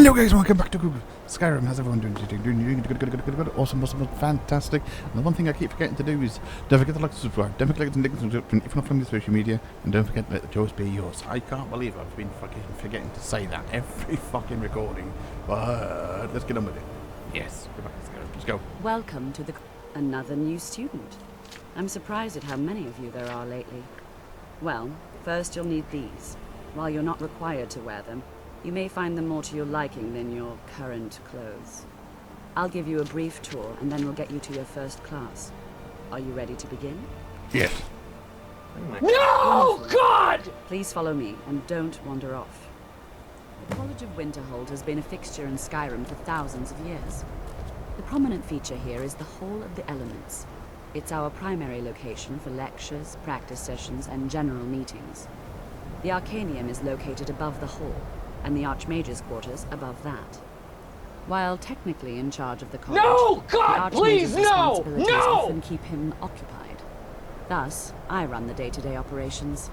Yo guys, welcome back to Skyrim. How's everyone doing? Doing good. Awesome, fantastic. And the one thing I keep forgetting to do is don't forget to like and subscribe. Don't forget to like and subscribe if you're not from the social media, and don't forget to let the choice be yours. I can't believe I've been fucking forgetting to say that every fucking recording. But let's get on with it. Yes, go back to Skyrim. Let's go. Welcome to another new student. I'm surprised at how many of you there are lately. Well, first you'll need these. While you're not required to wear them, you may find them more to your liking than your current clothes. I'll give you a brief tour, and then we'll get you to your first class. Are you ready to begin? Yes. No! Wonderful. God! Please follow me, and don't wander off. The College of Winterhold has been a fixture in Skyrim for thousands of years. The prominent feature here is the Hall of the Elements. It's our primary location for lectures, practice sessions, and general meetings. The Arcanium is located above the hall, and the Archmage's quarters above that. While technically in charge of the college, No! God, the please, Archmage's no! responsibilities No! often keep him occupied. Thus, I run the day-to-day operations.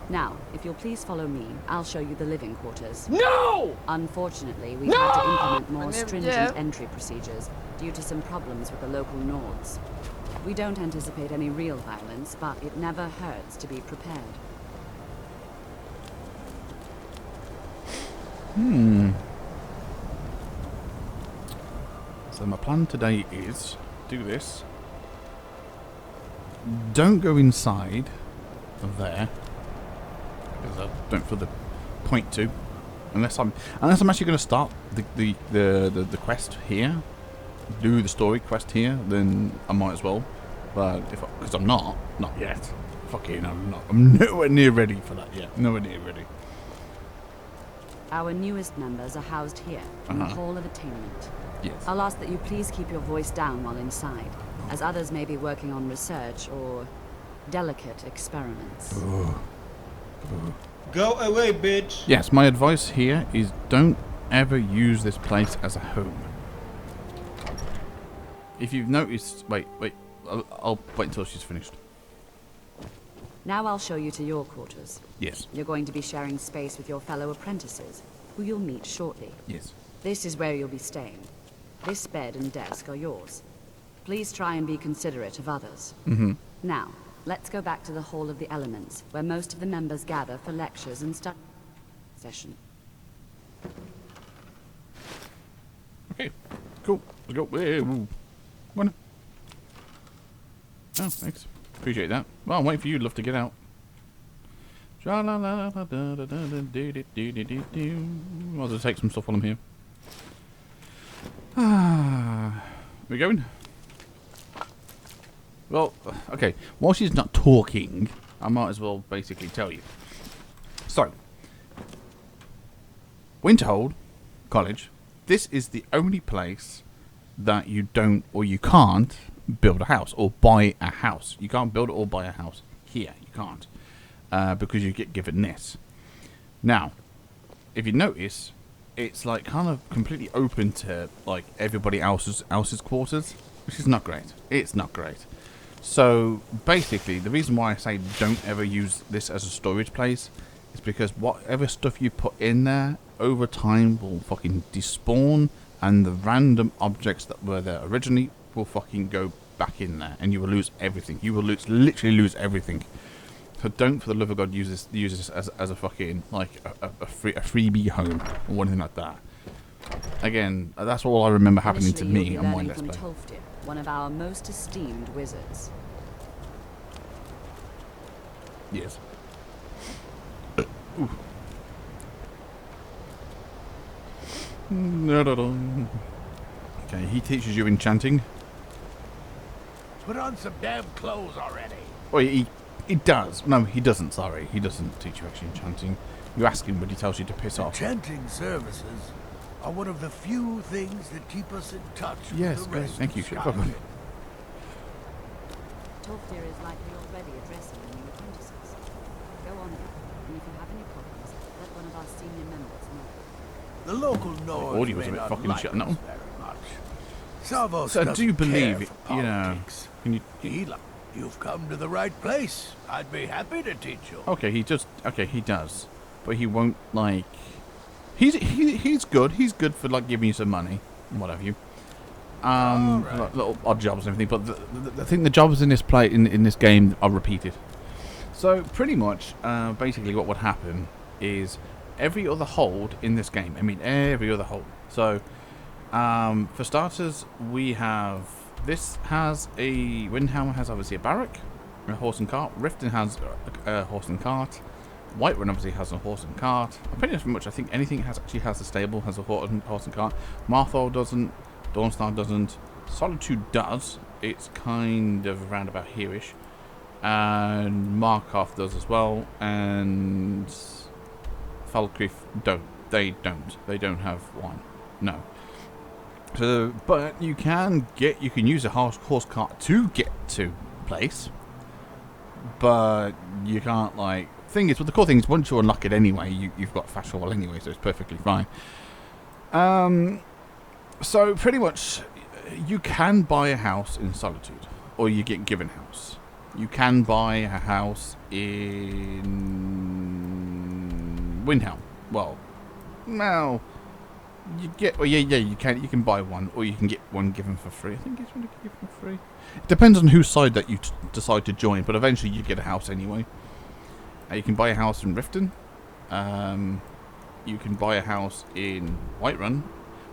Now, if you'll please follow me, I'll show you the living quarters. No! Unfortunately, we've No! had to implement more I never stringent did. entry procedures due to some problems with the local Nords. We don't anticipate any real violence, but it never hurts to be prepared. So my plan today is do this. Don't go inside of there because I don't feel the point to, unless I'm actually going to start the quest here, do the story quest here. Then I might as well. But because I'm not yet. Fucking, I'm nowhere near ready for that yet. Nowhere near ready. Our newest members are housed here, in the Hall of Attainment. Yes. I'll ask that you please keep your voice down while inside, as others may be working on research or delicate experiments. Go away, bitch! Yes, my advice here is don't ever use this place as a home. If you've noticed... Wait. I'll wait until she's finished. Now I'll show you to your quarters. Yes. You're going to be sharing space with your fellow apprentices, who you'll meet shortly. Yes. This is where you'll be staying. This bed and desk are yours. Please try and be considerate of others. Now, let's go back to the Hall of the Elements, where most of the members gather for lectures and study session. Okay. Cool. Let's go. Come on. Oh, thanks. Appreciate that. Well, I'm waiting for you, love, to get out. I'll just take some stuff while I'm here. We going? Well, okay. While she's not talking, I might as well basically tell you. So, Winterhold College. This is the only place that you don't or you can't build a house or buy a house. You can't build or buy a house here. You can't. Because you get given this. Now, if you notice, it's like kind of completely open to like everybody else's quarters, which is not great. It's not great. So basically, the reason why I say don't ever use this as a storage place is because whatever stuff you put in there over time will fucking despawn, and the random objects that were there originally will fucking go back in there, and you will lose everything. You will literally lose everything. So don't, for the love of God, use this as a fucking like a freebie home or anything like that. Again, that's all I remember happening to me on my Let's Play. Tolfdir, one of our most esteemed wizards. Yes. Okay, he teaches you enchanting. Put on some damn clothes already. Oh, he does. No, he doesn't. Sorry, he doesn't teach you actually enchanting. You ask him, but he tells you to piss off. Enchanting services are one of the few things that keep us in touch Yes, with the great. rest Thank of you. Skyrim. Tolfdir is likely already addressing the new apprentices. Go on then, and if you have any problems, let one of our senior members know. The local Nords audio was a may bit not fucking like shit, us no? very much. Savos So I doesn't do believe, care for you know, politics. can you? You've come to the right place. I'd be happy to teach you. Okay, he just. Okay, he does, but he won't like. He's good. He's good for like giving you some money, and what have you. Like little odd jobs and everything. But I think the jobs in this in this game are repeated. So pretty much, basically, what would happen is every other hold in this game. I mean, every other hold. So, for starters, we have this has a Windhelm has obviously a barrack, a horse and cart. Riften has a horse and cart. Whiterun obviously has a horse and cart. Pretty much, I think anything actually has a stable has a horse and cart. Marthol doesn't. Dawnstar doesn't. Solitude does. It's kind of around about here-ish. And Markov does as well, and Falkreath don't. They don't have one. No. So, but you can use a horse cart to get to place, but you can't like. Thing is, well, the cool thing is once you unlock it anyway, you've got fast travel anyway, so it's perfectly fine. So pretty much, you can buy a house in Solitude, or you get given a house. You can buy a house in Windhelm. Well, no, you get. Well, yeah, you can. You can buy one, or you can get one given for free. I think it's one given for free. It depends on whose side that you decide to join, but eventually you get a house anyway. You can buy a house in Riften. You can buy a house in Whiterun.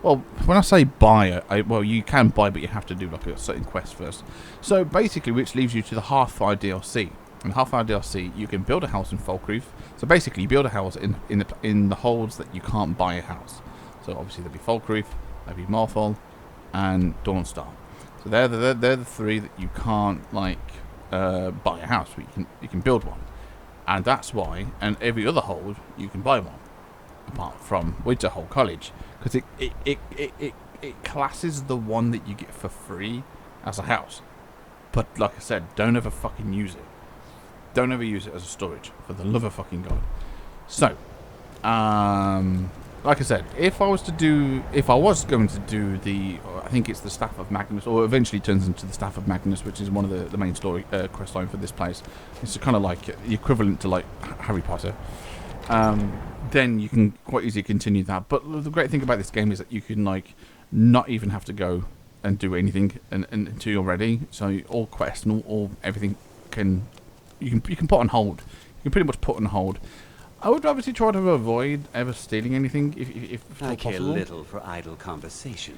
Well, when I say buy, well, you can buy, but you have to do like a certain quest first. So basically, which leaves you to the Hearthfire DLC. In Hearthfire DLC, you can build a house in Falkreath. So basically, you build a house in the holds that you can't buy a house. So obviously, there'll be Falkreath, there'll be Marthol, and Dawnstar. So they're the three that you can't like buy a house, but you can build one, and that's why. And every other hold you can buy one, apart from Winterhold College. Because it classes the one that you get for free as a house. But like I said, don't ever fucking use it. Don't ever use it as a storage, for the love of fucking God. So, like I said, if I was going to do I think it's the Staff of Magnus, or eventually turns into the Staff of Magnus, which is one of the main story quest line for this place. It's kind of like the equivalent to like Harry Potter. Then you can quite easily continue that. But the great thing about this game is that you can like not even have to go and do anything until you're ready. So all quests and all everything you can put on hold. You can pretty much put on hold. I would obviously try to avoid ever stealing anything if I care possible. little for idle conversation,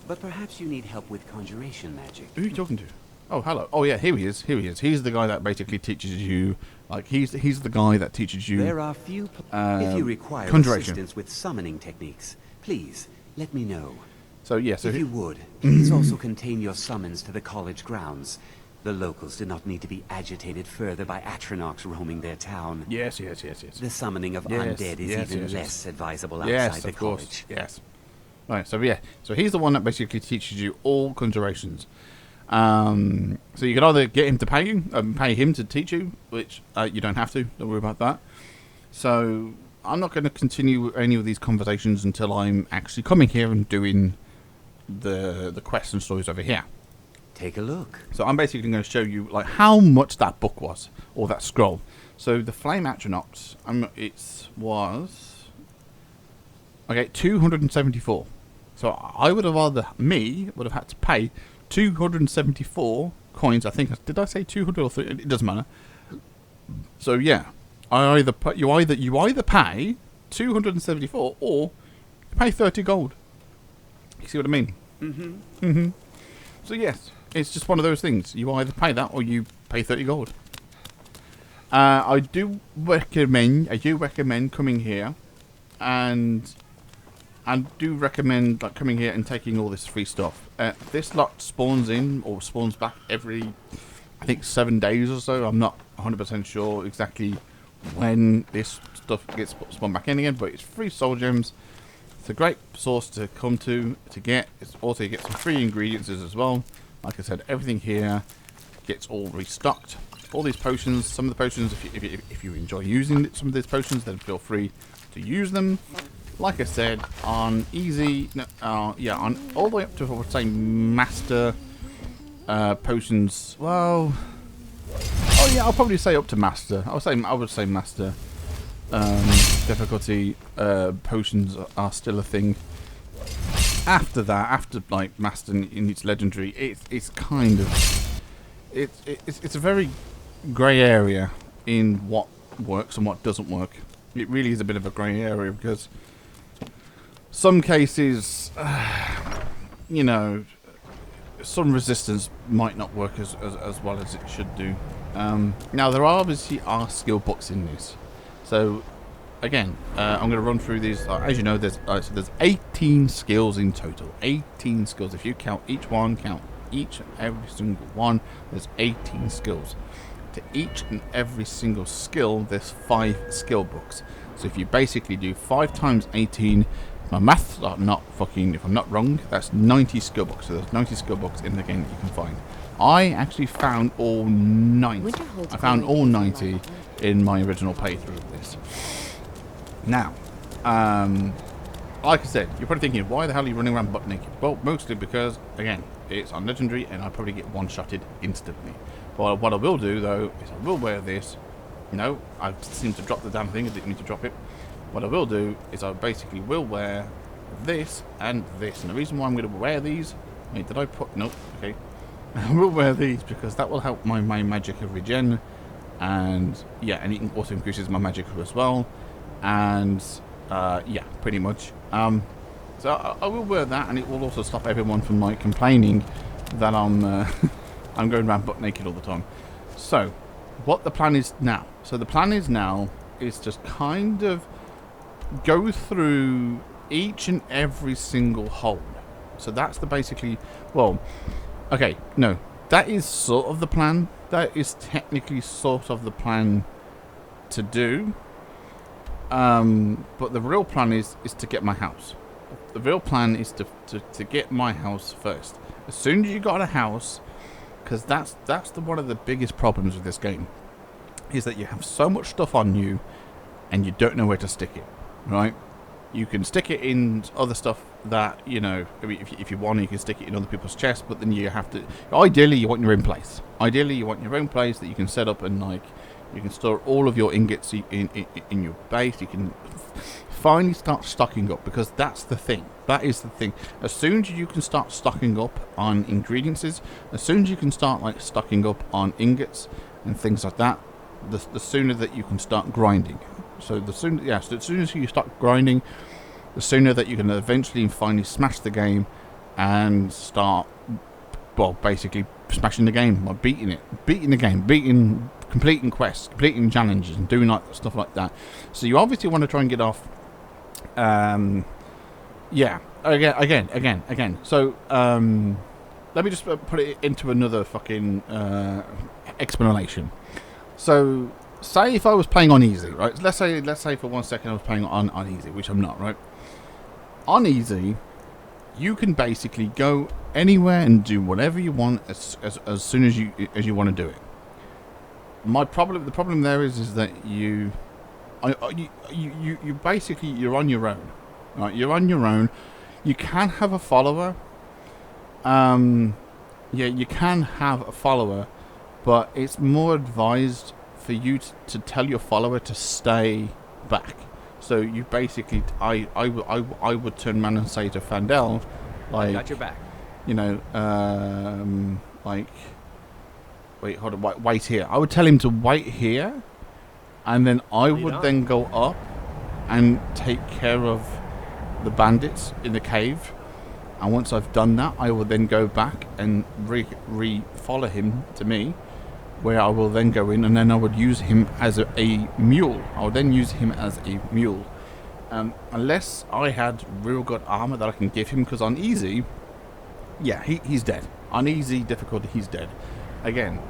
but perhaps you need help with conjuration magic. Who are you talking to? Oh, hello. Oh, yeah, here he is. He's the guy that basically teaches you, like, he's the guy that teaches you... There are few... if you require conjuration. assistance with summoning techniques, please, let me know. So, yeah, so... If you would, please also contain your summons to the college grounds. The locals do not need to be agitated further by Atronachs roaming their town. Yes. The summoning of undead is even less advisable outside the college. Yes. Right, so, yeah. So, he's the one that basically teaches you all conjurations. So you can either get him to pay you, pay him to teach you, which you don't have to. Don't worry about that. So I'm not going to continue any of these conversations until I'm actually coming here and doing the quests and stories over here. Take a look. So I'm basically going to show you like how much that book was, or that scroll. So the Flame Atronachs, it was 274. So I would have would have had to pay 274 coins. I think did I say 200 or 3? It doesn't matter. So yeah, you either pay 274 or you pay 30 gold. You see what I mean? So yes, it's just one of those things. You either pay that or you pay 30 gold. I do recommend coming here, and I do recommend like coming here and taking all this free stuff. This lot spawns in or spawns back every, I think, 7 days or so. I'm not 100% sure exactly when this stuff gets spawned back in again, but it's free soul gems. It's a great source to come to get. It's also you get some free ingredients as well. Like I said, everything here gets all restocked. All these potions, some of the potions, if you enjoy using some of these potions, then feel free to use them. Like I said, on easy, on all the way up to, I would say, master potions. Well, oh yeah, I'll probably say up to master. I would say master. difficulty, potions are still a thing. After that, after like master in its legendary, it's kind of it's a very grey area in what works and what doesn't work. It really is a bit of a grey area because some cases, you know, some resistance might not work as well as it should do. Now there obviously are skill books in this, so again, I'm going to run through these. As you know, there's 18 skills in total. 18 skills. If you count each one, count each and every single one, there's 18 skills. To each and every single skill, there's 5 skill books. So if you basically do 5 times 18, if my maths are not fucking, if I'm not wrong, that's 90 skill books. So there's 90 skill books in the game that you can find. I actually found all 90. I found all 90 in my original playthrough of this. Now, like I said, you're probably thinking, why the hell are you running around butt naked? Well, mostly because, again, it's on legendary and I probably get one-shotted instantly. But what I will do, though, is I will wear this. No, I seem to drop the damn thing. I didn't need to drop it. What I will do is I basically will wear this and this. And the reason why I'm going to wear these... Wait, did I put... Nope, okay. I will wear these because that will help my magic regen. And, yeah, and it also increases my magic as well. And yeah, pretty much. So I will wear that, and it will also stop everyone from like complaining that I'm I'm going around butt naked all the time. So what the plan is now? So the plan is now is just kind of go through each and every single hole. So that's the basically, well, okay, no, that is sort of the plan. That is technically sort of the plan to do. But the real plan is to get my house. The real plan is to get my house first. As soon as you got a house, because that's one of the biggest problems with this game, is that you have so much stuff on you, and you don't know where to stick it. Right? You can stick it in other stuff that, you know, I mean, if you want, you can stick it in other people's chests, but then you have to... Ideally, you want your own place. Ideally, you want your own place that you can set up and, like, you can store all of your ingots in your base. You can finally start stocking up, because that's the thing. That is the thing. As soon as you can start stocking up on ingredients, as soon as you can start, like, stocking up on ingots and things like that, the sooner that you can start grinding. So the sooner, yeah, so as soon as you start grinding, the sooner that you can eventually and finally smash the game and start, well, basically smashing the game, like beating the game, completing quests, completing challenges, and doing like stuff like that. So you obviously want to try and get off. Yeah, again. So let me just put it into another fucking explanation. So, say if I was playing on easy, right? Let's say for 1 second I was playing on easy, which I'm not, right? On easy, you can basically go anywhere and do whatever you want as soon as you want to do it. The problem there is that you basically, you're on your own, right? You're on your own. You can have a follower. Yeah, you can have a follower, but it's more advised for you to tell your follower to stay back. So you basically, I would turn around and say to Fandel, like, got your back. You know, like, wait, hold on, wait here. I would tell him to wait here, and then I would then go up and take care of the bandits in the cave. And once I've done that, I will then go back and re-follow him to me, where I will then go in, and then I would use him as a mule. I would then use him as a mule. Unless I had real good armor that I can give him, because on easy, yeah, he's dead. On easy difficulty, he's dead. Again,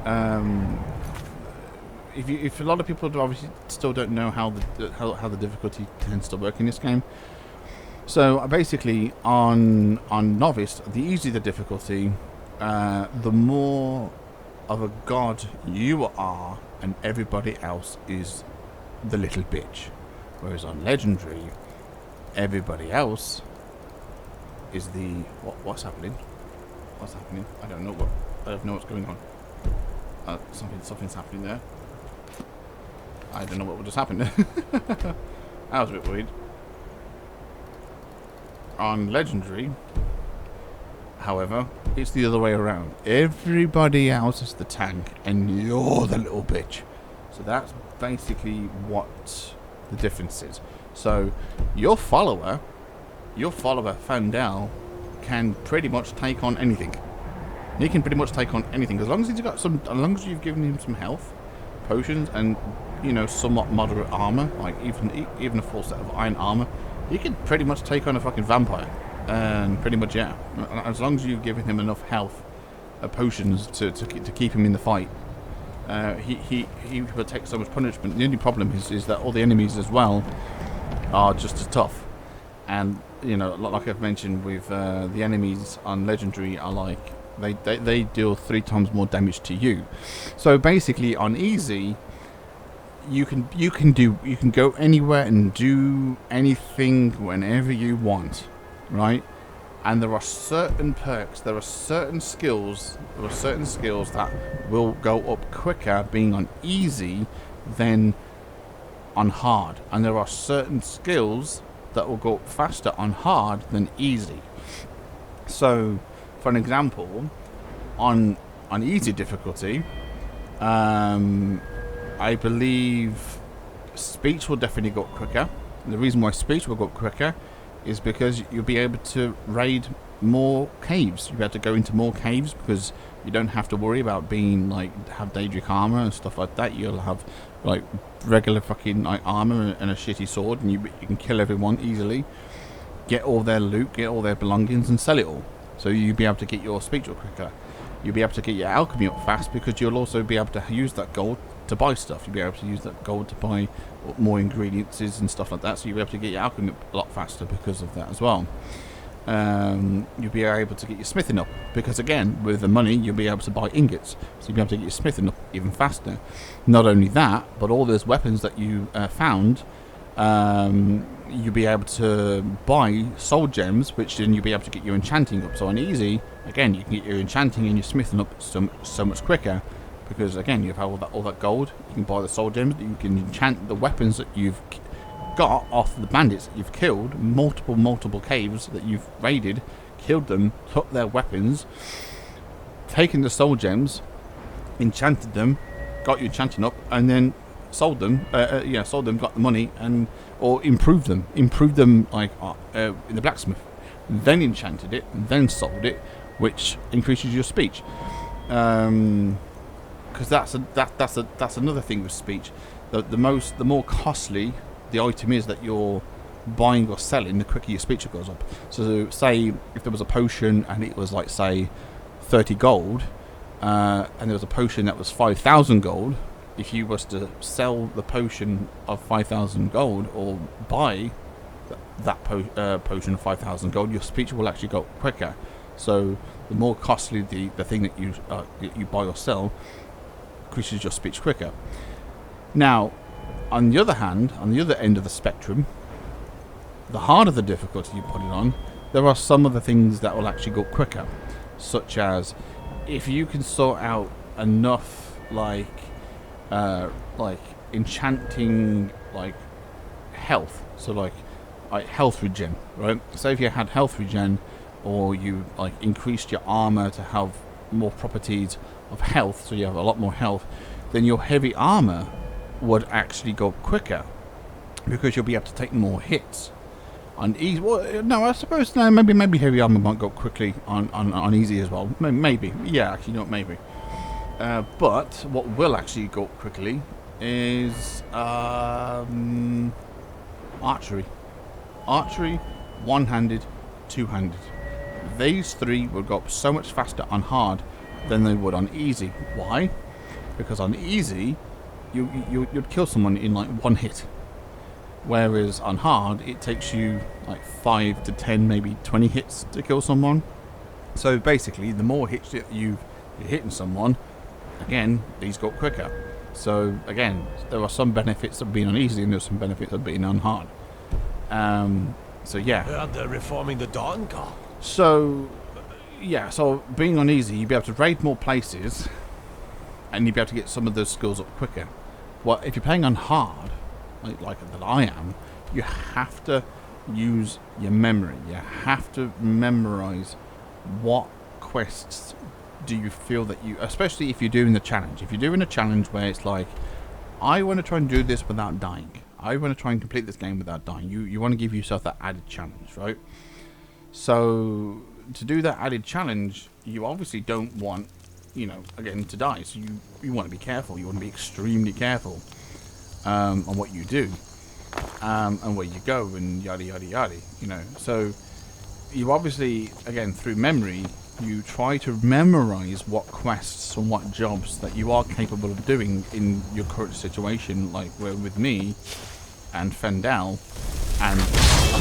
if a lot of people obviously still don't know how the difficulty tends to work in this game. So basically, on novice, the easier the difficulty, the more of a god you are, and everybody else is the little bitch. Whereas on legendary, everybody else is the what's happening? What's happening? I don't know what's going on. Something's happening there. I don't know what just happened. I was a bit worried. On Legendary, however, it's the other way around. Everybody else is the tank, and you're the little bitch. So that's basically what the difference is. So your follower, Fandel, can pretty much take on anything. He can pretty much take on anything as long as as long as you've given him some health, potions, and somewhat moderate armor, like even a full set of iron armor. He can pretty much take on a fucking vampire, and pretty much as long as you've given him enough health, potions to keep him in the fight. He will take so much punishment. The only problem is that all the enemies as well are just as tough, and like I've mentioned with the enemies on Legendary are like they deal 3 times more damage to you. So basically on easy, you can go anywhere and do anything whenever you want, right? And there are certain perks, there are certain skills that will go up quicker being on easy than on hard, and there are certain skills that will go up faster on hard than easy. So, for an example, on easy difficulty, I believe speech will definitely go up quicker. And the reason why speech will go up quicker is because you'll be able to raid more caves. You'll be able to go into more caves because you don't have to worry about being have Daedric armor and stuff like that. You'll have regular fucking armor and a shitty sword, and you can kill everyone easily, get all their loot, get all their belongings, and sell it all. So you'll be able to get your speech up quicker. You'll be able to get your alchemy up fast because you'll also be able to use that gold to buy stuff. You'll be able to use that gold to buy more ingredients and stuff like that. So you'll be able to get your alchemy up a lot faster because of that as well. You'll be able to get your smithing up because, again, with the money you'll be able to buy ingots, so you'll be able to get your smithing up even faster. Not only that, but all those weapons that you found, you'll be able to buy soul gems, which then you'll be able to get your enchanting up. So on easy, again, you can get your enchanting and your smithing up so much quicker because, again, you have all that gold. You can buy the soul gems, you can enchant the weapons that you've got off the bandits that you've killed, multiple caves that you've raided, killed them, took their weapons, taken the soul gems, enchanted them, got your enchanting up, and then sold them, got the money, and or improved them in the blacksmith, then enchanted it, then sold it, which increases your speech. Because that's another thing with speech. The more costly the item is that you're buying or selling, the quicker your speech goes up. So say if there was a potion and it was say 30 gold, and there was a potion that was 5,000 gold, if you was to sell the potion of 5,000 gold or buy that potion of 5,000 gold, your speech will actually go up quicker. So the more costly the thing that you buy or sell, increases your speech quicker. Now, on the other hand, on the other end of the spectrum, the harder the difficulty you put it on, there are some of the things that will actually go quicker, such as if you can sort out enough enchanting health, so health regen, right? So if you had health regen, or you increased your armor to have more properties of health, so you have a lot more health, then your heavy armor would actually go quicker because you'll be able to take more hits on easy. Well, no, I suppose no. Maybe heavy armor might go quickly on easy as well. Maybe, yeah, actually, not maybe. But what will actually go quickly is archery, one-handed, two-handed. These three will go up so much faster on hard than they would on easy. Why? Because on easy, you'd kill someone in one hit, whereas on hard it takes you 5 to 10, maybe 20 hits to kill someone. So basically, the more hits that you're hitting someone, again, these go quicker. So again, there are some benefits of being on easy, and there's some benefits of being on hard. So yeah. Heard they're reforming the Dawn Guard. So yeah, so being on easy, you'd be able to raid more places, and you'd be able to get some of those skills up quicker. Well, if you're playing on hard, like that I am, you have to use your memory. You have to memorize what quests do you feel that you, especially if you're doing the challenge. If you're doing a challenge where it's like, I want to try and do this without dying. I want to try and complete this game without dying. You want to give yourself that added challenge, right? So to do that added challenge, you obviously don't want, you know, again, to die. So you want to be careful. You want to be extremely careful on what you do and where you go and yada yada yada. You know, so you obviously, again, through memory, you try to memorize what quests and what jobs that you are capable of doing in your current situation, like where with me and Fendel and a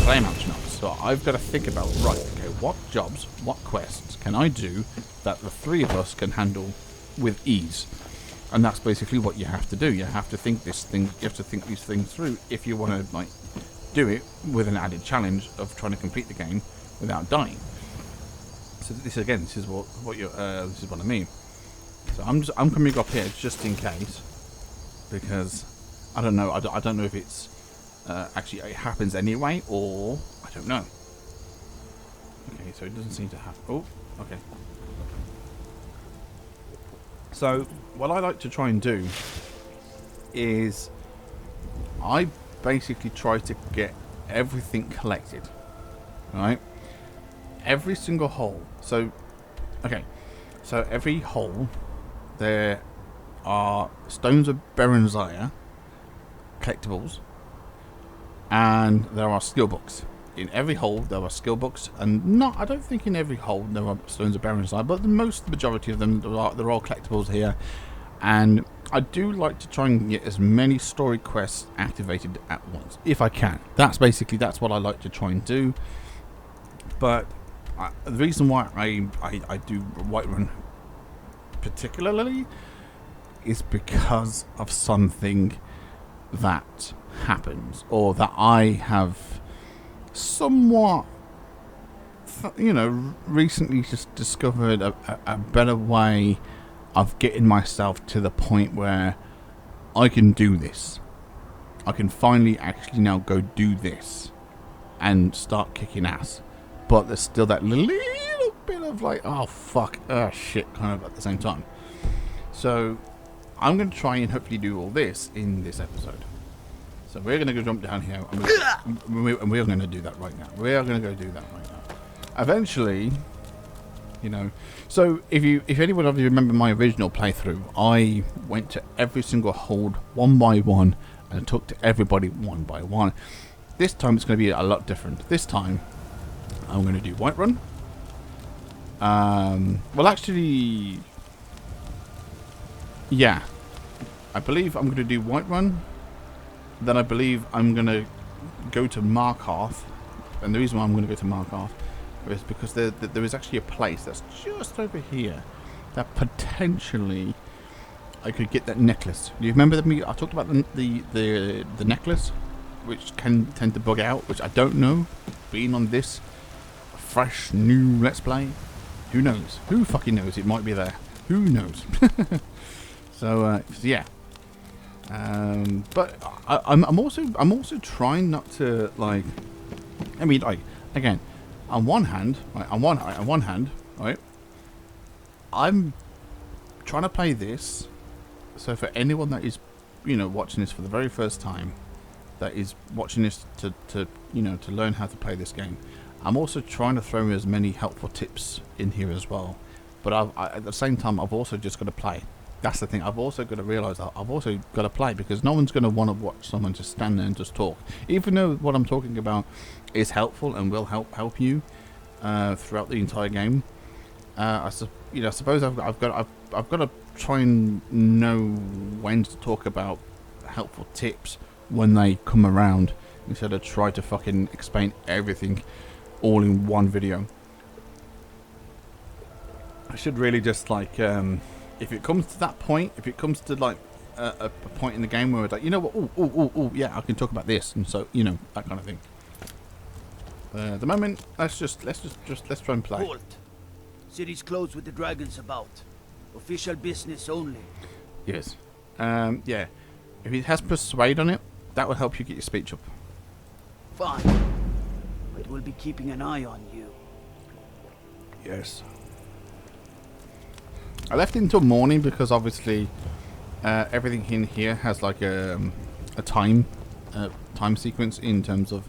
Flame Astronaut. So I've got to think about, right, okay, what jobs, what quests can I do that the three of us can handle with ease? And that's basically what you have to do. You have to think these things through if you want to, like, do it with an added challenge of trying to complete the game without dying. So this is what you're this is what I mean. So I'm coming up here just in case, because I don't know. I don't know if it's actually it happens anyway, or I don't know. Okay, so it doesn't seem to happen. Oh, okay. So what I like to try and do is I basically try to get everything collected, right? Every single hole. So, okay. So every hole, there are stones of Berenzia, collectibles, and there are skill books. In every hole, there are skill books, and I don't think in every hole there are stones of Berenzia, but the majority of them, they're all collectibles here. And I do like to try and get as many story quests activated at once, if I can. That's what I like to try and do. But the reason why I do Whiterun particularly is because of something that happens, or that I have somewhat, you know, recently just discovered a better way of getting myself to the point where I can do this. I can finally actually now go do this and start kicking ass. But there's still that little bit of like, oh fuck, oh shit, kind of at the same time. So I'm going to try and hopefully do all this in this episode. So we're going to go jump down here, and we're going to do that right now. We are going to go do that right now. Eventually, you know. So if anyone of you remember my original playthrough, I went to every single hold one by one and talked to everybody one by one. This time it's going to be a lot different. This time I'm going to do Whiterun. Well, actually, yeah. I believe I'm going to do Whiterun. Then I believe I'm going to go to Markarth. And the reason why I'm going to go to Markarth is because there is actually a place that's just over here that potentially I could get that necklace. Do you remember I talked about the necklace, which can tend to bug out, which I don't know. Being on this fresh new Let's Play, who knows? Who fucking knows? It might be there. Who knows? So yeah. But I'm also trying not to, like, I mean, like, again, on one hand, right, right, I'm trying to play this. So for anyone that is, you know, watching this for the very first time, that is watching this to you know, to learn how to play this game, I'm also trying to throw as many helpful tips in here as well. But at the same time, I've also just got to play. That's the thing. I've also got to realise that I've also got to play, because no one's going to want to watch someone just stand there and just talk. Even though what I'm talking about is helpful and will help you throughout the entire game, I suppose I've got to try and know when to talk about helpful tips when they come around, instead of try to fucking explain everything all in one video. I should really just, like, if it comes to that point, if it comes to, like, a point in the game where it's like, you know what, oh, yeah, I can talk about this, and so, you know, that kind of thing. At the moment, let's try and play. Halt. City's closed with the dragons about. Official business only. Yes. Yeah. If it has persuade on it, that will help you get your speech up. Fine. But we'll be keeping an eye on you. Yes. I left it until morning because obviously everything in here has like a time sequence in terms of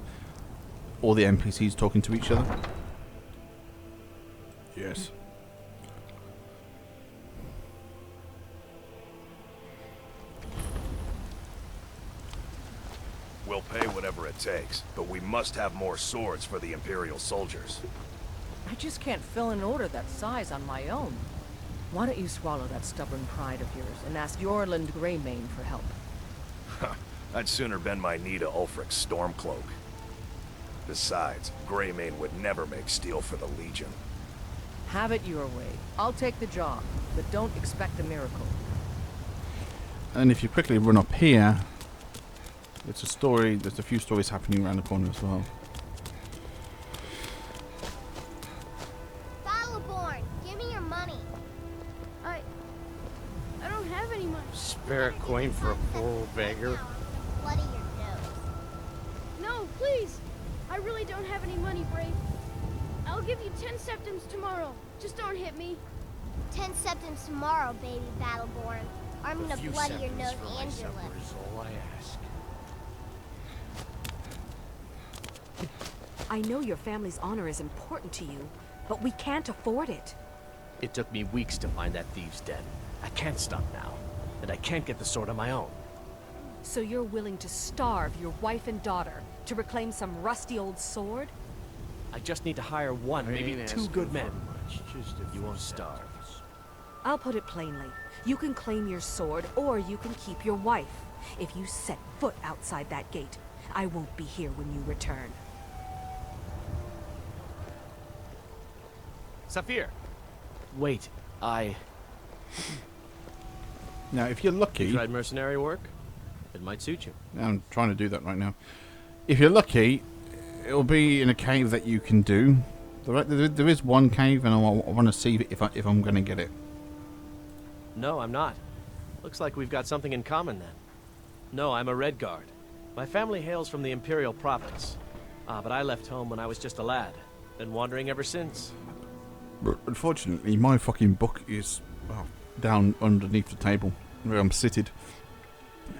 all the NPCs talking to each other. Yes. We'll pay whatever it takes, but we must have more swords for the Imperial soldiers. I just can't fill an order that size on my own. Why don't you swallow that stubborn pride of yours and ask Yorland Greymane for help? I'd sooner bend my knee to Ulfric's Stormcloak. Besides, Greymane would never make steel for the Legion. Have it your way. I'll take the job, but don't expect a miracle. And if you quickly run up here, it's a story. There's a few stories happening around the corner as well. Battleborn, give me your money. I don't have any money. Spare a coin for a poor old beggar. Bloody your nose. No, please. I really don't have any money, Brave. I'll give you 10 septims tomorrow. Just don't hit me. 10 septims tomorrow, baby Battleborn. Or I'm gonna bloody your nose and your supper lips. is all I ask. I know your family's honor is important to you, but we can't afford it. It took me weeks to find that thieves' den. I can't stop now, and I can't get the sword on my own. So you're willing to starve your wife and daughter to reclaim some rusty old sword? I just need to hire one, maybe two good men. You won't starve. I'll put it plainly. You can claim your sword, or you can keep your wife. If you set foot outside that gate, I won't be here when you return. Saphir! Wait, Now, if you're lucky... tried mercenary work? It might suit you. I'm trying to do that right now. If you're lucky, it'll be in a cave that you can do. There is one cave, and I want to see if I'm going to get it. No, I'm not. Looks like we've got something in common then. No, I'm a Red Guard. My family hails from the Imperial province. But I left home when I was just a lad. Been wandering ever since. But unfortunately, my fucking book is down underneath the table where I'm seated.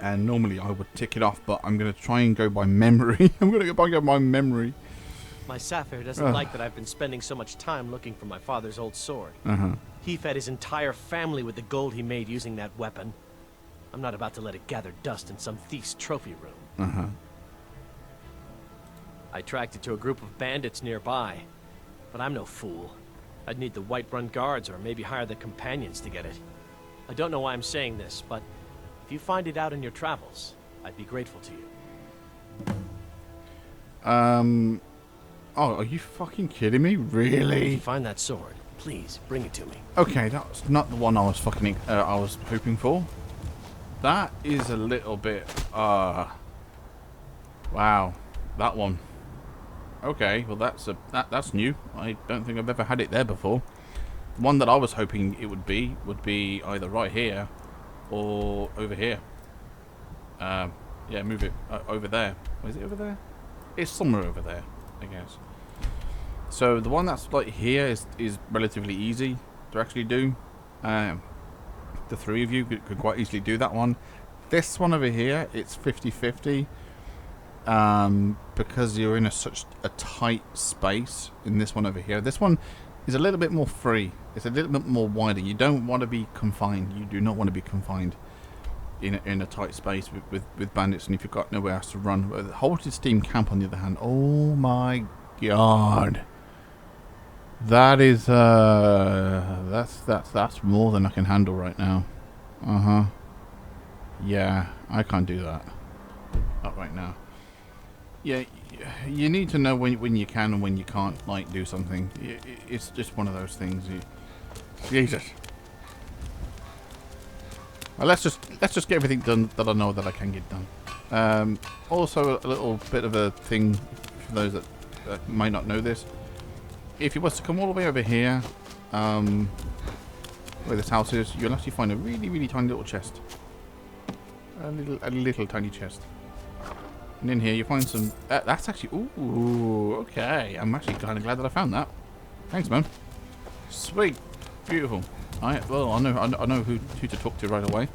And normally I would tick it off, but I'm going to try and go by memory. I'm going to go by memory. My Saphir doesn't like that I've been spending so much time looking for my father's old sword. He fed his entire family with the gold he made using that weapon. I'm not about to let it gather dust in some thief's trophy room. I tracked it to a group of bandits nearby, but I'm no fool. I'd need the Whiterun guards or maybe hire the companions to get it. I don't know why I'm saying this, but if you find it out in your travels, I'd be grateful to you. Oh, are you fucking kidding me? Really? If you find that sword, please bring it to me. Okay, that's not the one I was I was hoping for. That is a little bit, wow, that one. Okay, well that's new. I don't think I've ever had it there before. The one that I was hoping it would be either right here or over here. Yeah, move it over there. Is it over there? It's somewhere over there, I guess. So the one that's like here is relatively easy to actually do. The three of you could quite easily do that one. This one over here, it's 50-50. Because you're in such a tight space in this one over here. This one is a little bit more free. It's a little bit more wider. You don't want to be confined. You do not want to be confined in a tight space with bandits, and if you've got nowhere else to run. The Halted Steam Camp, on the other hand, oh my god, that is that's more than I can handle right now. Yeah, I can't do that. Not right now. Yeah, you need to know when you can and when you can't, like, do something. It's just one of those things. Jesus. Well, let's just get everything done that I know that I can get done. Also, a little bit of a thing for those that might not know this. If you was to come all the way over here, where this house is, you'll actually find a really, really tiny little chest. A little tiny chest. And in here you find some... that's actually... Ooh, okay. I'm actually kind of glad that I found that. Thanks, man. Sweet. Beautiful. Alright, well, I know who to talk to right away.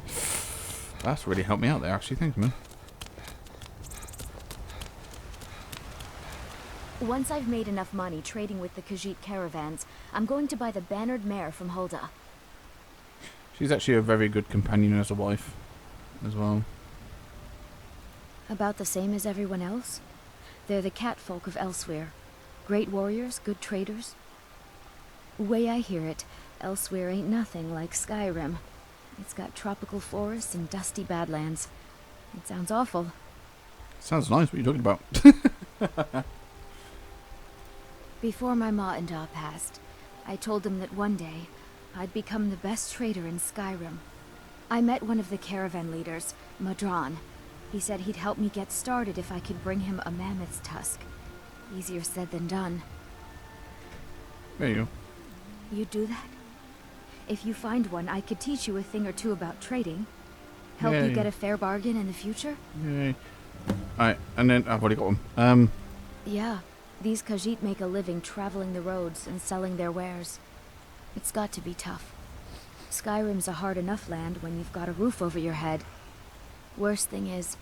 That's really helped me out there, actually. Thanks, man. Once I've made enough money trading with the Khajiit caravans, I'm going to buy the bannered mare from Hulda. She's actually a very good companion as a wife, as well. About the same as everyone else? They're the catfolk of Elsewhere. Great warriors, good traders. Way I hear it, Elsewhere ain't nothing like Skyrim. It's got tropical forests and dusty badlands. It sounds awful. Sounds nice. What are you talking about? Before my ma and Da passed, I told them that one day, I'd become the best trader in Skyrim. I met one of the caravan leaders, Madran. He said he'd help me get started if I could bring him a mammoth's tusk. Easier said than done. There you go. You'd do that? If you find one, I could teach you a thing or two about trading. Help you get a fair bargain in the future? Yay. Alright, and then I've already got one. Yeah. These Khajiit make a living traveling the roads and selling their wares. It's got to be tough. Skyrim's a hard enough land when you've got a roof over your head. Worst thing is,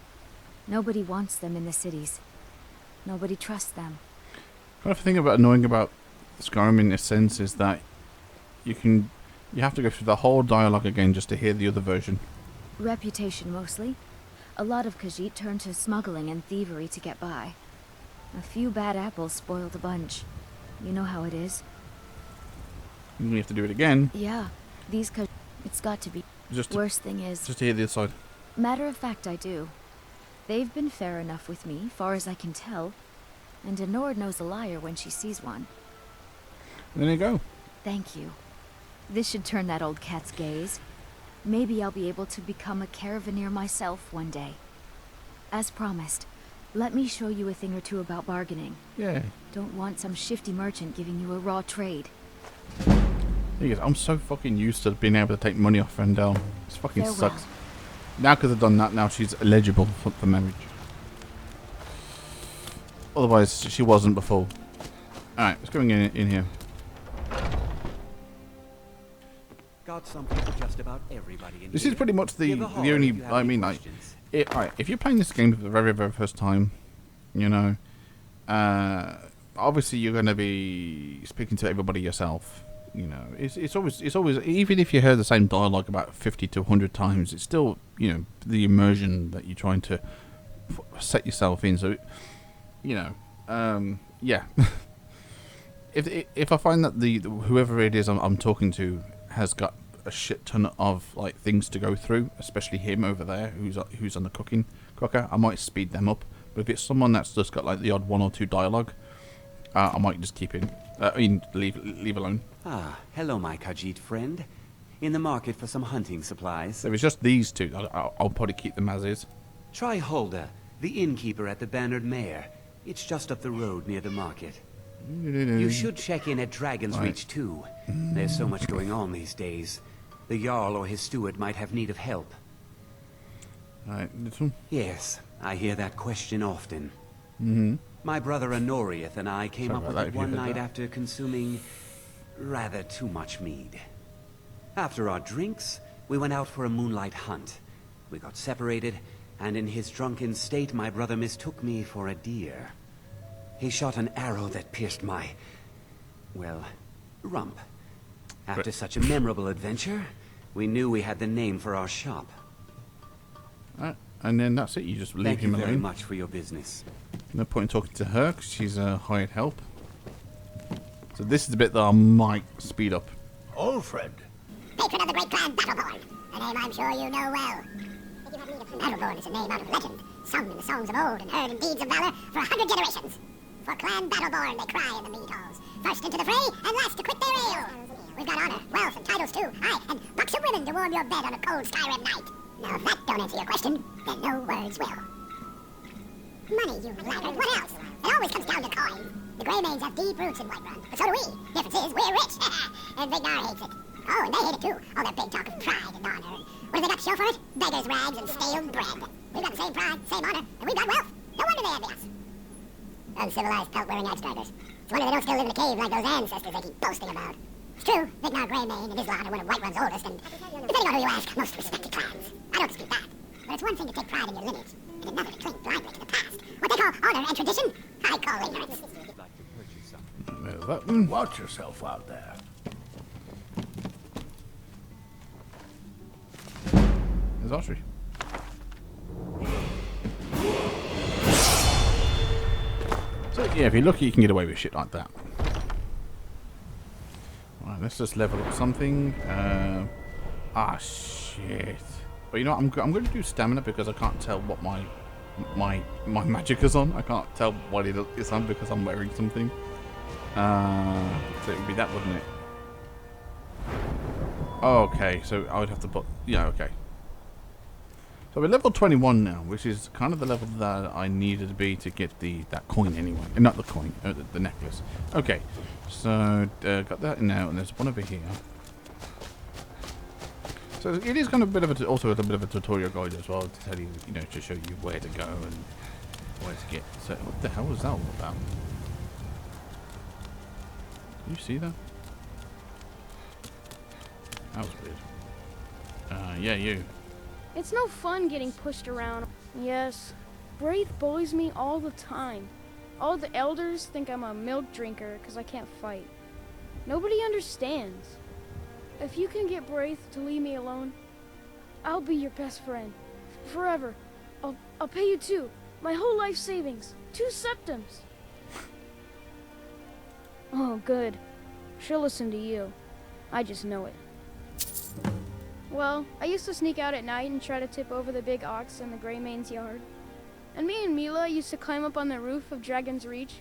nobody wants them in the cities. Nobody trusts them. Kind of thing about annoying about Skyrim in this sense is that you have to go through the whole dialogue again just to hear the other version. Reputation mostly. A lot of Khajiit turn to smuggling and thievery to get by. A few bad apples spoil the bunch. You know how it is. You have to do it again. Yeah, these it's got to be. Worst thing is... Just to hear the other side. Matter of fact, I do. They've been fair enough with me, far as I can tell. And Denord knows a liar when she sees one. There you go. Thank you. This should turn that old cat's gaze. Maybe I'll be able to become a caravaneer myself one day. As promised, let me show you a thing or two about bargaining. Yeah. Don't want some shifty merchant giving you a raw trade. I'm so fucking used to being able to take money off Rendell. This fucking Farewell. sucks. Now because I've done that, now she's eligible for marriage. Otherwise, she wasn't before. Alright, let's go in here. Got something for just about everybody in This here. is pretty much the Give only... if you have I any mean, like... questions. Alright, if you're playing this game for the very, very first time, you know... obviously you're going to be speaking to everybody yourself. You know, it's always even if you heard the same dialogue about 50 to 100 times, it's still, you know, the immersion that you're trying to set yourself in. So, you know, yeah. if I find that the whoever it is I'm talking to has got a shit ton of like things to go through, especially him over there who's on the cooker, I might speed them up. But if it's someone that's just got like the odd one or two dialogue, I might just keep in. Leave alone. Ah, hello, my Khajiit friend. In the market for some hunting supplies. There was just these two. I'll probably keep them as is. Try Hulda, the innkeeper at the Bannered Mare. It's just up the road near the market. You should check in at Dragon's Reach too. There's so much going on these days. The Jarl or his steward might have need of help. Alright, this one? Yes, I hear that question often. Mm-hmm. My brother Honorius and I came up with it one night that. after consuming rather too much mead. After our drinks, we went out for a moonlight hunt. We got separated, and in his drunken state, my brother mistook me for a deer. He shot an arrow that pierced my, well, rump. After such a memorable adventure, we knew we had the name for our shop. And then that's it. You just leave him alone. Thank you very much for your business. No point in talking to her because she's hired help. So this is the bit that I might speed up. Old friend. Patron of the great clan Battleborn, a name I'm sure you know well. Battleborn is a name out of legend, sung in the songs of old and heard in deeds of valor for 100 generations. For Clan Battleborn, they cry in the mead halls, first into the fray and last to quit their ale. We've got honor, wealth, and titles too, aye, and buxom women to warm your bed on a cold Skyrim night. Now if that don't answer your question, then no words will. Money, you laggard, what else? It always comes down to coin. The Greymanes have deep roots in Whiterun, but so do we. Difference is, we're rich, and Vignar hates it. Oh, and they hate it too. All their big talk of pride and honor, and What have they got to show for it? Beggars' rags and stale bread. We've got the same pride, same honor, and we've got wealth. No wonder they envy us. Uncivilized, pelt-wearing outsiders. It's a wonder they don't still live in a cave like those ancestors they keep boasting about. It's true, Vignar Greymane and his lot are one of Whiterun's oldest and, depending on who you ask, most respected clans. I don't dispute that. But it's one thing to take pride in your lineage, and another to cling blindly to the past. What they call honor and tradition, I call ignorance. There's that one. Watch yourself out there. There's Audrey. So yeah, if you're lucky, you can get away with shit like that. Right, let's just level up something. Shit. But you know what? I'm going to do stamina because I can't tell what my magic is on. I can't tell what it is on because I'm wearing something. So it would be that, wouldn't it? Okay, so I would have to put... Yeah, okay. So we're level 21 now, which is kind of the level that I needed to be to get that coin anyway. Not the coin, the necklace. Okay, so got that now, and there's one over here. So it is kind of a bit of also a bit of a tutorial guide as well to tell you, to show you where to go and where to get. So what the hell was that all about? Can you see that? That was weird. Yeah, you. It's no fun getting pushed around. Yes, Wraith bullies me all the time. All the elders think I'm a milk drinker because I can't fight. Nobody understands. If you can get Wraith to leave me alone, I'll be your best friend. Forever. I'll pay you 2. My whole life savings. 2 septums. Oh, good. She'll listen to you. I just know it. Well, I used to sneak out at night and try to tip over the big ox in the Greymane's yard. And me and Mila used to climb up on the roof of Dragon's Reach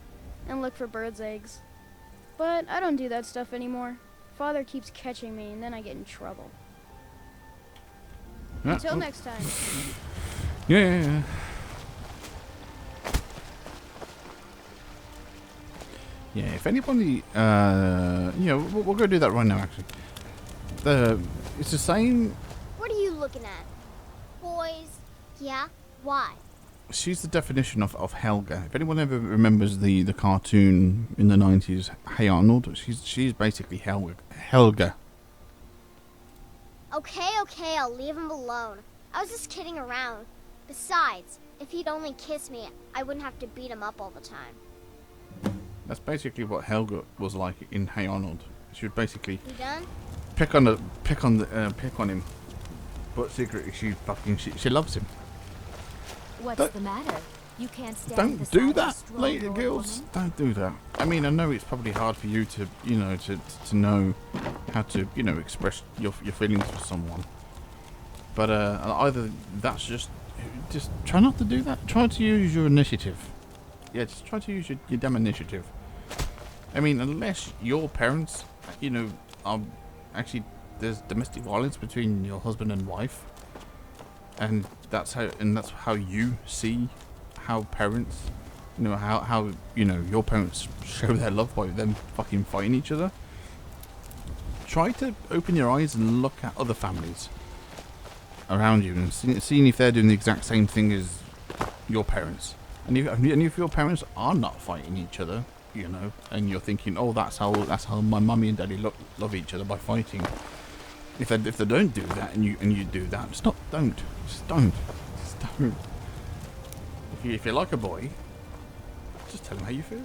and look for birds' eggs. But I don't do that stuff anymore. Father keeps catching me and then I get in trouble. Until next time. Yeah. Yeah, if anybody, we're going to do that right now, actually. It's the same... What are you looking at? Boys? Yeah? Why? She's the definition of Helga. If anyone ever remembers the cartoon in the 90s, Hey Arnold, she's basically Helga. Okay, I'll leave him alone. I was just kidding around. Besides, if he'd only kiss me, I wouldn't have to beat him up all the time. That's basically what Helga was like in Hey Arnold. She would basically... You done? Pick on him, but secretly she loves him. What's the matter? You can't stand Don't do that, lady girls. Don't do that. I mean, I know it's probably hard for you to, to know how to, express your feelings for someone. But either that's just try not to do that. Try to use your initiative. Yeah, just try to use your damn initiative. I mean, unless your parents, are actually there's domestic violence between your husband and wife, and that's how you see how parents, how your parents show their love by them fucking fighting each other. Try to open your eyes and look at other families around you and seeing if they're doing the exact same thing as your parents. And if your parents are not fighting each other, and you're thinking, oh, that's how my mummy and daddy love each other, by fighting. If they don't do that and you do that, don't. If you like a boy, just tell him how you feel.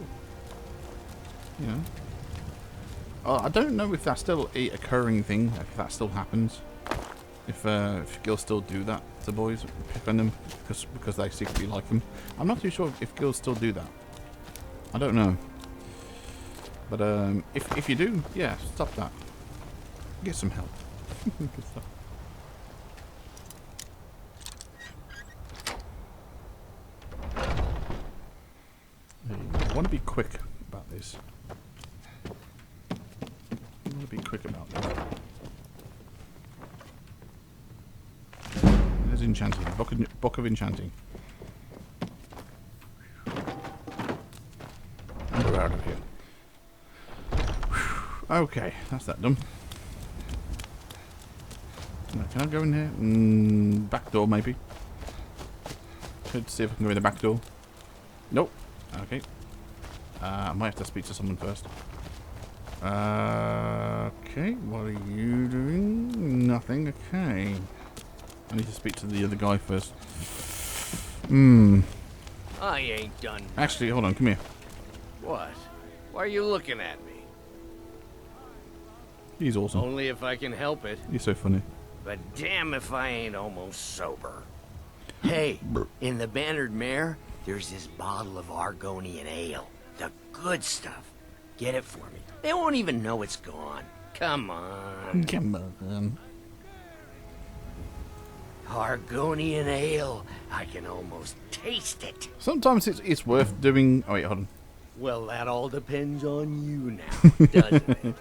I don't know if that's still a occurring thing, if that still happens. If girls still do that to boys, pick on them because they secretly like them. I'm not too sure if girls still do that. I don't know. But if you do, yeah, stop that. Get some help. Good stuff. I want to be quick about this. There's enchanting. Book of enchanting. And we're out of here. Okay, that's that done. Can I go in here? Back door, maybe. Let's see if I can go in the back door. Nope. Okay. I might have to speak to someone first. Okay. What are you doing? Nothing. Okay. I need to speak to the other guy first. I ain't done. Actually, hold on. Come here. What? Why are you looking at me? He's awesome. Only if I can help it. He's so funny. But damn if I ain't almost sober. Hey, in the Bannered Mare, there's this bottle of Argonian ale. The good stuff. Get it for me. They won't even know it's gone. Come on. Come on. Argonian ale. I can almost taste it. Sometimes it's worth doing. Oh wait, hold on. Well, that all depends on you now, doesn't it?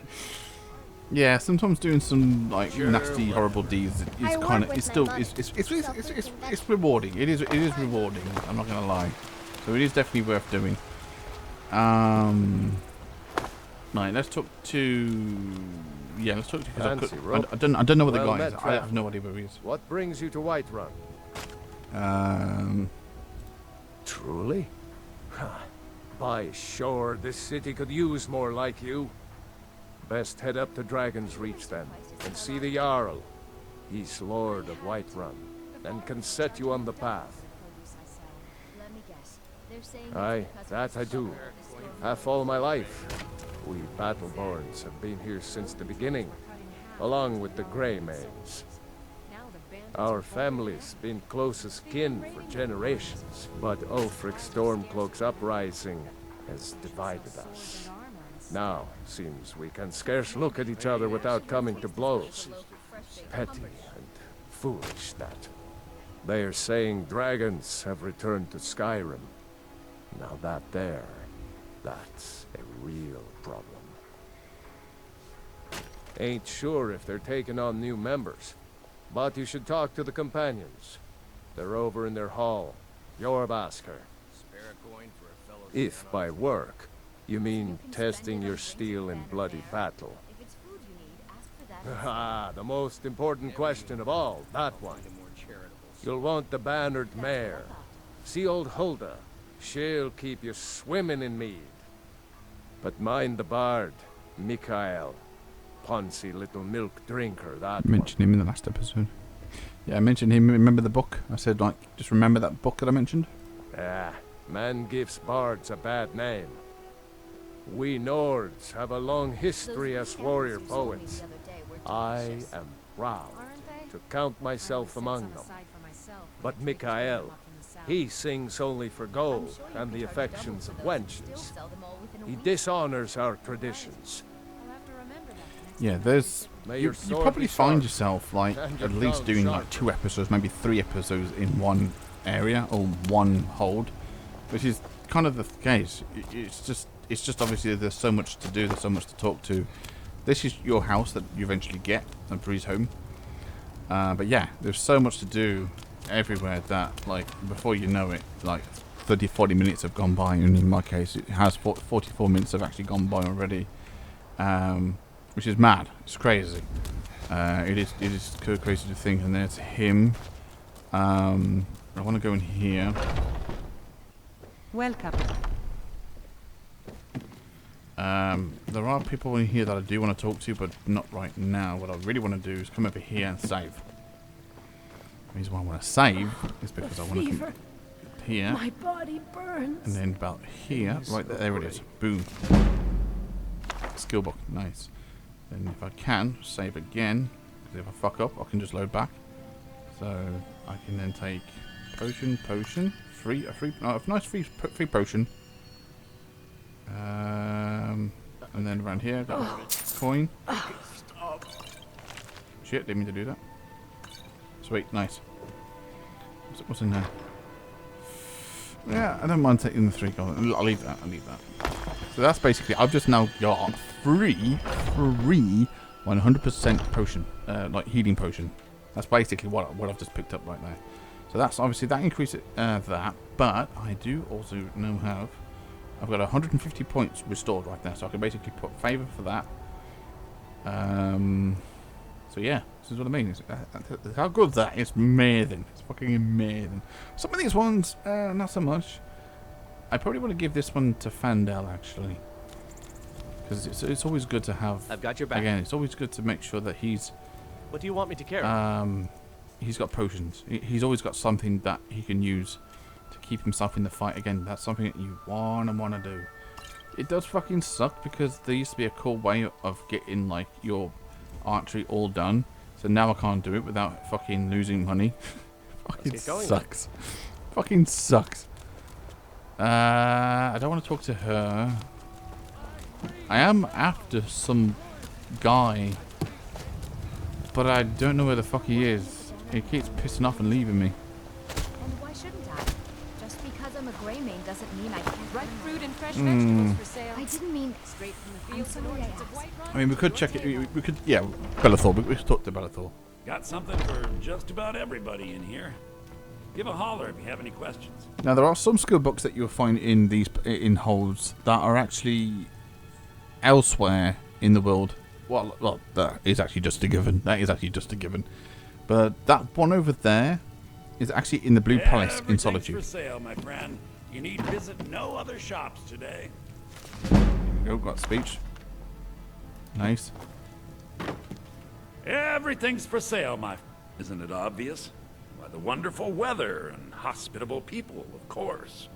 Yeah, sometimes doing some like Sure, nasty, well. horrible deeds is kind of it's rewarding. It is rewarding. I'm not gonna lie. So it is definitely worth doing. Right, let's talk to. Yeah, let's talk to. Fancy, Rob. I don't know what the Well guy is. met, I have no idea where he is. What brings you to Whiterun? Truly? By shore, this city could use more like you. Best head up to Dragon's Reach then, and see the Jarl. He's Lord of Whiterun, and can set you on the path. Aye, that I do. Half all my life. We Battleborns have been here since the beginning, along with the Greymanes. Our family's been close as kin for generations, but Ulfric Stormcloak's uprising has divided us. Now, seems we can scarce look at each other without coming to blows. Petty and foolish, that. They are saying dragons have returned to Skyrim. Now that's a real problem. Ain't sure if they're taking on new members, but you should talk to the companions. They're over in their hall. Jorbasker. If by work, you mean testing your steel in bloody battle. Ah, the most important question of all, that one. You'll want the Bannered Mare. See old Hulda. She'll keep you swimming in mead. But mind the bard, Mikael. Poncy little milk drinker, that I mentioned him in the last episode. Yeah, I mentioned him. Remember the book? I said, like, just remember that book that I mentioned? Man gives bards a bad name. We Nords have a long history as warrior poets. I am proud to count myself among them. But Mikael, he sings only for gold and the affections of wenches. He dishonors our traditions. Yeah, there's... You probably find yourself, like, at least doing, like, 2 episodes, maybe 3 episodes in one area, or one hold, which is kind of the case. It's just obviously there's so much to do, there's so much to talk to. This is your house that you eventually get, and Bree's home. But yeah, there's so much to do everywhere that, like, before you know it, like, 30-40 minutes have gone by, and in my case, it has 44 minutes have actually gone by already. Which is mad. It's crazy. It is crazy to think. And there's him. I want to go in here. Welcome. There are people in here that I do want to talk to, but not right now. What I really want to do is come over here and save. The reason why I want to save is because I want to come here. My body burns. And then about here, right there it is. Boom. Skill book, nice. And if I can, save again, because if I fuck up, I can just load back. So I can then take potion, nice free potion. And then around here, got a coin. Shit, didn't mean to do that. Sweet, nice. What's in there? Yeah, I don't mind taking the 3 gold. I'll leave that. So that's basically, I've just now got free 100% potion, like healing potion. That's basically what I've just picked up right there. So that's obviously, that increases that, but I do also now have, I've got 150 points restored right there, so I can basically put favor for that. So yeah, this is what I mean. How good that is amazing. It's fucking amazing. Some of these ones, not so much. I probably want to give this one to Fandel actually, because it's always good to have. I've got your back. Again, it's always good to make sure that he's. What do you want me to carry? He's got potions. He's always got something that he can use to keep himself in the fight. Again, that's something that you wanna do. It does fucking suck because there used to be a cool way of getting like your archery all done. So now I can't do it without fucking losing money. Fucking sucks. Fucking sucks. I don't want to talk to her. I am after some guy, but I don't know where the fuck he is. He keeps pissing off and leaving me. And why shouldn't I? Just because I'm a Greymane doesn't mean I can't. Ripe fruit and fresh vegetables for sale. I didn't mean straight from the fields and orchards of Whiterun. I mean, we could check it. We could, yeah, Bellathor. We could talk to Bellathor. Got something for just about everybody in here. Give a holler if you have any questions. Now, there are some skill books that you'll find in these holds that are actually elsewhere in the world. Well, that is actually just a given. That is actually just a given. But that one over there is actually in the Blue Palace in Solitude. For sale, my friend. You need visit no other shops today. There we go. Got speech. Nice. Everything's for sale, my. Isn't it obvious? Why, the wonderful weather and hospitable people, of course.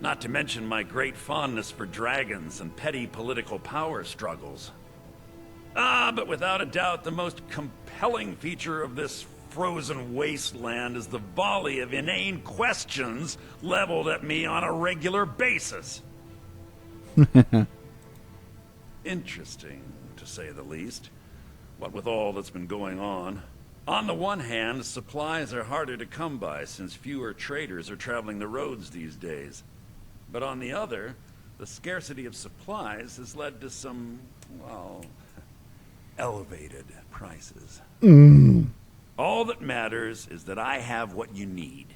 Not to mention my great fondness for dragons and petty political power struggles. But without a doubt, the most compelling feature of this frozen wasteland is the volley of inane questions leveled at me on a regular basis. Interesting, to say the least. What with all that's been going on. On the one hand, supplies are harder to come by since fewer traders are traveling the roads these days. But on the other, the scarcity of supplies has led to some, well, elevated prices. All that matters is that I have what you need,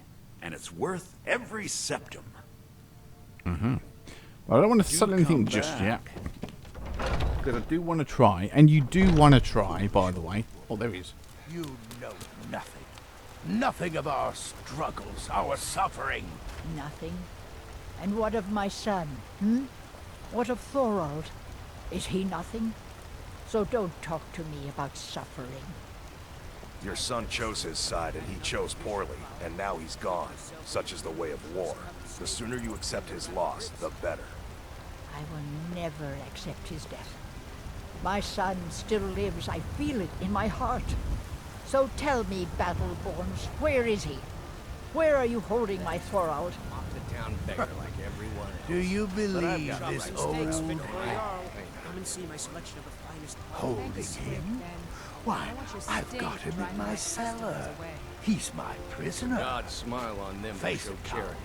and it's worth every septum. Well, I don't want to sell anything just yet, because I do want to try, and you do want to try, by the way. Oh, there he is. You know nothing. Nothing of our struggles, our suffering. Nothing? And what of my son, What of Thorald? Is he nothing? So don't talk to me about suffering. Your son chose his side and he chose poorly, and now he's gone. Such is the way of war. The sooner you accept his loss, the better. I will never accept his death. My son still lives, I feel it in my heart. So tell me, Battleborns, where is he? Where are you holding my Thorald? The town beggar like everyone else. Do you believe this old Come and see my selection of the finest. holding him? Why, I've got him in my cellar. He's my prisoner. God smile on them. Face it, charity.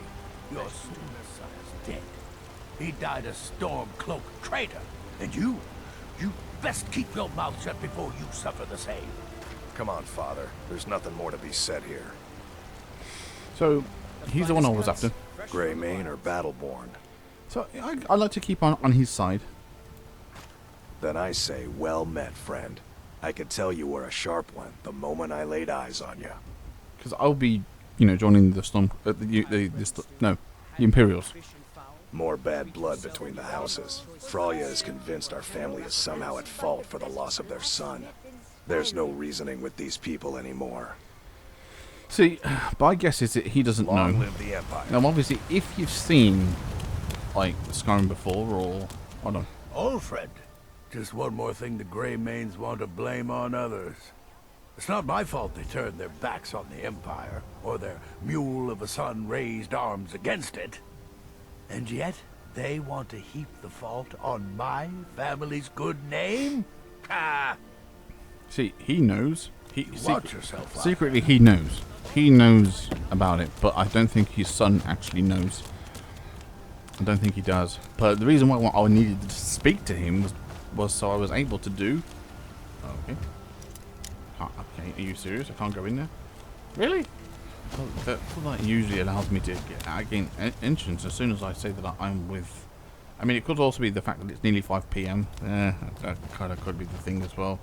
Your sooner son is dead. He died a storm-cloaked traitor. And you best keep your mouth shut before you suffer the same. Come on, Father. There's nothing more to be said here. So, he's the one I was after. Greymane or Battleborn? So, I like to keep on his side. Then I say, well met, friend. I could tell you were a sharp one the moment I laid eyes on you. Because I'll be, joining the Storm... the Imperials. More bad blood between the houses. Frolya is convinced our family is somehow at fault for the loss of their son. There's no reasoning with these people anymore. See, my guess is that he doesn't Long know. live the Empire. Now, obviously, if you've seen, like, Skyrim before, or... Hold on. Alfred, just one more thing the Greymanes want to blame on others. It's not my fault they turned their backs on the Empire, or their mule of a son raised arms against it. And yet, they want to heap the fault on my family's good name? Ah! See, he knows. Watch yourself, Father. Secretly, he knows. He knows about it, but I don't think his son actually knows. I don't think he does. But the reason why I needed to speak to him was so I was able to do... Okay. Okay, are you serious? I can't go in there? Really? Well, that usually allows me to gain entrance as soon as I say that I'm with... I mean, it could also be the fact that it's nearly 5 PM. That kind of could be the thing as well.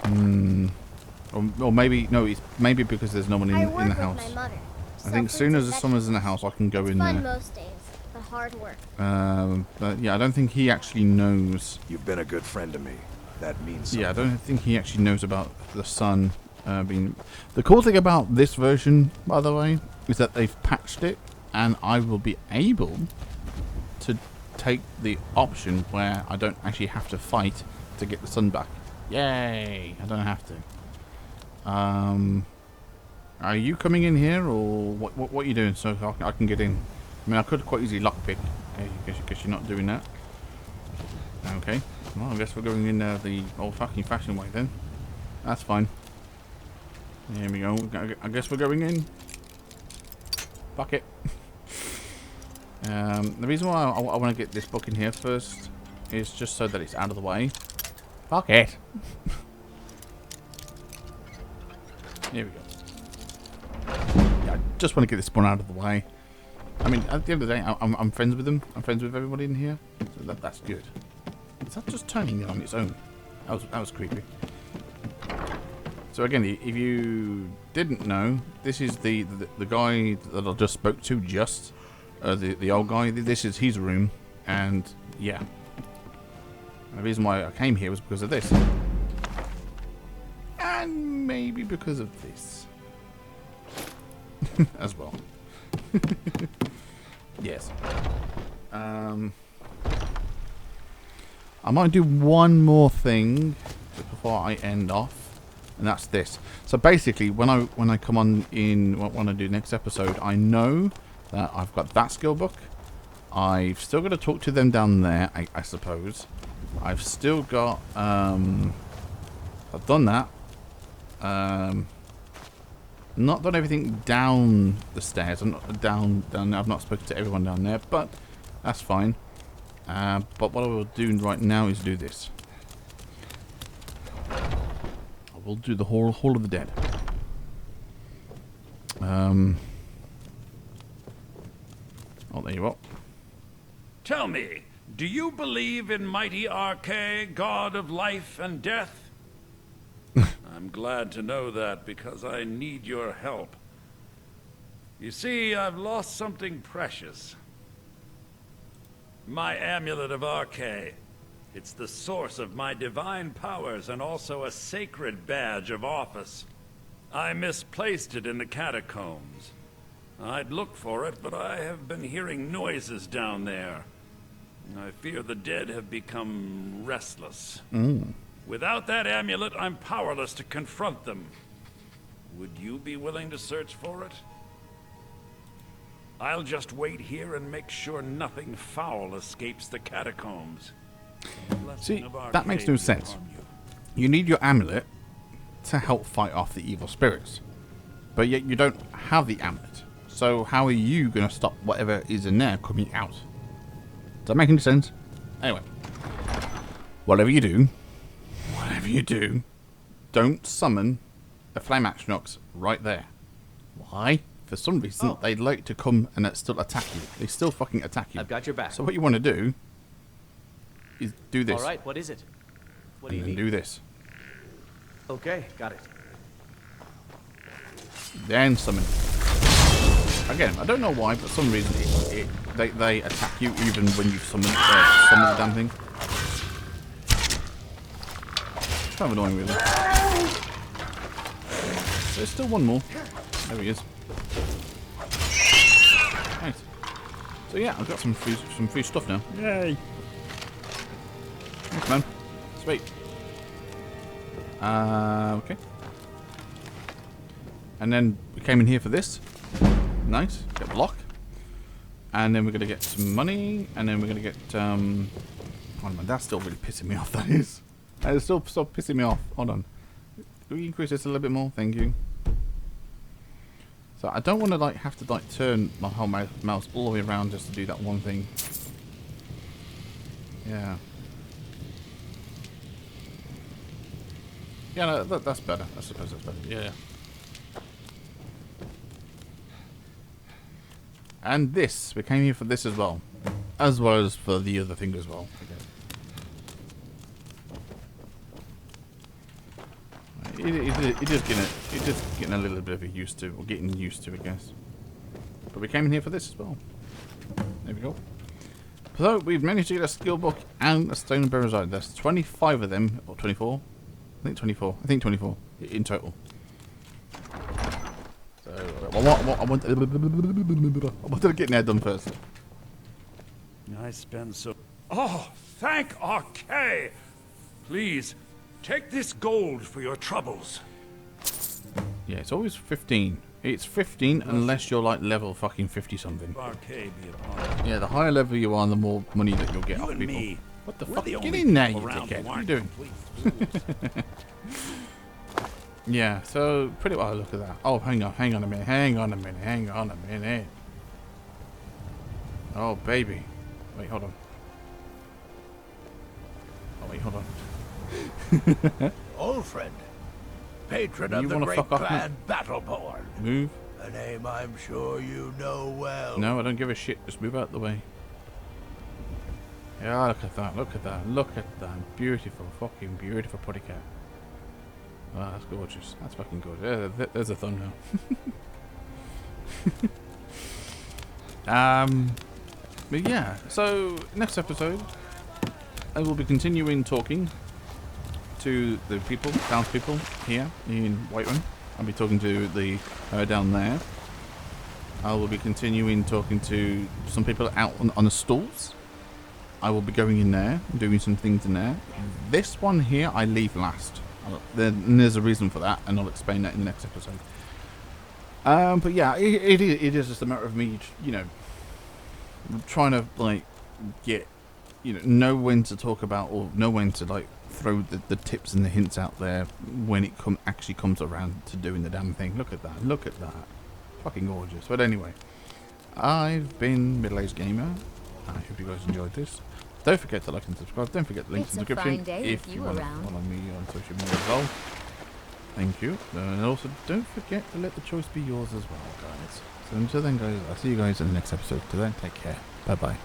Or maybe no, it's maybe because there's no one in the house. My mother. I think as soon as someone's in the house, I can go in fun there. most days, but hard work. But yeah, I don't think he actually knows. You've been a good friend to me. That means something. Yeah, I don't think he actually knows about the sun being. The cool thing about this version, by the way, is that they've patched it, and I will be able to take the option where I don't actually have to fight to get the sun back. Yay! I don't have to. Are you coming in here, or what are you doing so I can get in? I mean, I could quite easily lockpick. Okay, guess you're not doing that. Okay. Well, I guess we're going in the old-fashioned way then. That's fine. Here we go. I guess we're going in. Fuck it. The reason why I want to get this book in here first is just so that it's out of the way. Fuck it. Here we go. Yeah, I just want to get this one out of the way. I mean, at the end of the day, I'm friends with them. I'm friends with everybody in here. So that's good. Is that just turning on its own? That was creepy. So again, if you didn't know, this is the guy that I just spoke to. The old guy. This is his room, and yeah. And the reason why I came here was because of this, and maybe because of this as well. Yes. I might do one more thing before I end off, and that's this. So basically, when I come on in when I do next episode, I know that I've got that skill book. I've still got to talk to them down there, I suppose. I've still got I've done that. Not done everything down the stairs. I'm not down. I've not spoken to everyone down there, but that's fine. But what I will do right now is do this. I will do the Hall of the Dead. Oh, there you are. Tell me, do you believe in mighty Arche, god of life and death? I'm glad to know that, because I need your help. You see, I've lost something precious. My amulet of Arche. It's the source of my divine powers and also a sacred badge of office. I misplaced it in the catacombs. I'd look for it, but I have been hearing noises down there. I fear the dead have become restless. Without that amulet, I'm powerless to confront them. Would you be willing to search for it? I'll just wait here and make sure nothing foul escapes the catacombs. See, that makes no sense. You need your amulet to help fight off the evil spirits, but yet you don't have the amulet. So how are you going to stop whatever is in there coming out? Does that make any sense? Anyway, whatever you do, don't summon a Flame Nox right there. Why? For some reason, they'd like to come and still attack you. They still fucking attack you. I've got your back. So what you want to do is do this. All right, what is it? What do you need? need? Do this. Okay, got it. Then summon. Again, I don't know why, but for some reason they attack you even when you've summoned the damn thing. It's kind of annoying, really. There's still one more. There he is. Nice. So yeah, I've got some free stuff now. Yay! Thanks, man. Sweet. Okay. And then we came in here for this. Nice. Get block. And then we're gonna get some money. And then we're gonna get oh man, that's still really pissing me off. That is. That is still pissing me off. Hold on. Can we increase this a little bit more? Thank you. So I don't want to have to turn my whole mouse all the way around just to do that one thing. Yeah. Yeah, no, that's better. I suppose that's better. Yeah. And this, we came here for this as well as for the other thing as well. it is getting a little bit of a used to, or getting used to, I guess. But we came in here for this as well. There we go. So we've managed to get a skill book and a stone barrel side. There's 25 of them, or 24. I think 24. I think 24 in total. So I wanted to get that done first. I spend so... Oh, thank Archay! Please, take this gold for your troubles. Yeah, it's always 15. It's 15 unless you're like level fucking 50 something. Archay be upon Yeah, the higher level you are, the more money that you'll get off people. me, What the we're fuck? the Get only in there, you people around dickhead. who What are you aren't doing? Yeah, so pretty well. Look at that. Oh, hang on a minute. Oh, baby. Wait, hold on. Oh, wait, hold on. Old friend, patron You of the wanna great fuck off, clan Battleborn. Move. A name I'm sure you know well. No, I don't give a shit. Just move out the way. Yeah, look at that. Look at that. Look at that. Beautiful. Fucking beautiful potty cat. Wow, that's gorgeous. That's fucking good. There's a thumbnail. But yeah, so next episode, I will be continuing talking to the people, townspeople here in Whiterun. I'll be talking to the down there. I will be continuing talking to some people out on the stalls. I will be going in there, doing some things in there. This one here, I leave last. There's a reason for that, and I'll explain that in the next episode. But yeah, it is just a matter of me, you know, trying to like get, you know when to talk about, or know when to like throw the tips and the hints out there when it actually comes around to doing the damn thing. Look at that! Look at that! Fucking gorgeous. But anyway, I've been Middle-Aged Gamer. I hope you guys enjoyed this. Don't forget to like and subscribe. Don't forget the links in the description if you want to follow me on social media as well. Thank you. And also, don't forget to let the choice be yours as well, guys. So until then, guys, I'll see you guys in the next episode. Till then, take care. Bye-bye.